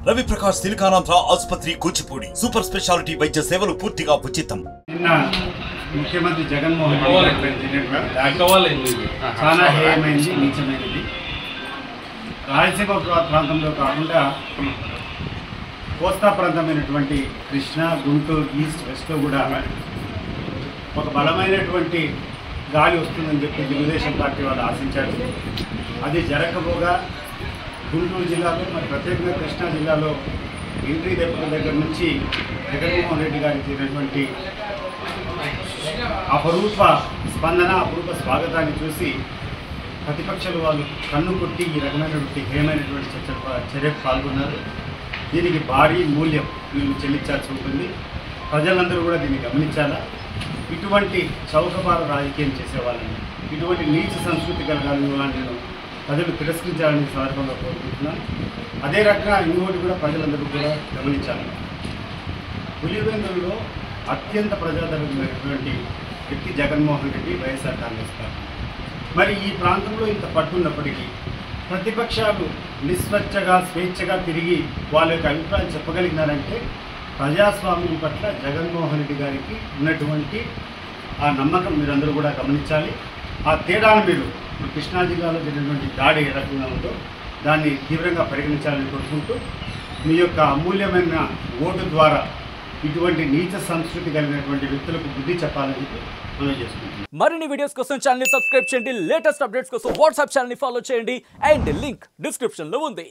రవి ప్రకాష్ సిలికానాంధ్ర ఆసుపత్రి Kuchipudi super speciality వైద్య సేవలు పూర్తిగా ఉచితం. నిన్న ముఖ్యమంత్రి జగన్మోహన్ రెడ్డి చాలా హేయమైంది, నీచమైనది. రాయలసీమ ప్రాంతంలో కాకుండా కోస్తా ప్రాంతమైనటువంటి కృష్ణా, గుంటూరు, ఈస్ట్, వెస్ట్లో కూడా ఒక బలమైనటువంటి గాలి వస్తుందని చెప్పి తెలుగుదేశం పార్టీ వాళ్ళు ఆశించారు. అది జరగకపోగా గుంటూరు జిల్లాలో, మరి ప్రత్యేకంగా కృష్ణా జిల్లాలో ఎంట్రీ దగ్గర నుంచి జగన్మోహన్ రెడ్డి గారికి చేసినటువంటి అపరూప స్పందన, అపరూప స్వాగతాన్ని చూసి ప్రతిపక్షాలు వాళ్ళు కన్ను కొట్టి ఈ రకమైనటువంటి హేమైనటువంటి చర్యకు పాల్గొన్నారు. దీనికి భారీ మూల్యం వీళ్ళు చెల్లించాల్సి ఉంటుంది. ప్రజలందరూ కూడా దీన్ని గమనించాలా. ఇటువంటి చౌకబార రాజకీయం చేసేవాళ్ళని, ఇటువంటి నీచ సంస్కృతి కలగాలని నేను ప్రజలు తిరస్కరించాలని సందర్భంగా కోరుకుంటున్నాను. అదే రకంగా ఇంకోటి కూడా ప్రజలందరూ కూడా గమనించాలి. పులివెందులలో అత్యంత ప్రజాదరణమైనటువంటి వ్యక్తి జగన్మోహన్ రెడ్డి, వైఎస్ఆర్ కాంగ్రెస్ పార్టీ. మరి ఈ ప్రాంతంలో ఇంత పట్టున్నప్పటికీ ప్రతిపక్షాలు నిస్వచ్ఛగా, స్వేచ్ఛగా తిరిగి వాళ్ళ యొక్క అభిప్రాయం చెప్పగలిగినారంటే ప్రజాస్వామ్యం పట్ల జగన్మోహన్ రెడ్డి గారికి ఉన్నటువంటి ఆ నమ్మకం మీరందరూ కూడా గమనించాలి. ఆ తేడాను మీరు కృష్ణా జిల్లాలో జరిగినటువంటి దాడి ఏ రకంగా ఉందో దాన్ని తీవ్రంగా పరిగణించాలని కోరుకుంటూ మీ యొక్క అమూల్యమైన ఓటు ద్వారా ఇటువంటి నీచ సంస్కృతి కలిగినటువంటి వ్యక్తులకు బుద్ధి చెప్పాలని మనం చేసుకుంటున్నాం. మరిన్ని వీడియోస్ కోసం ఛానల్ ని సబ్స్క్రైబ్ చేయండి. లేటెస్ట్ అప్డేట్స్ కోసం వాట్సాప్ ఛానల్ ని ఫాలో చేయండి. అండ్ లింక్ డిస్క్రిప్షన్ లో ఉంది.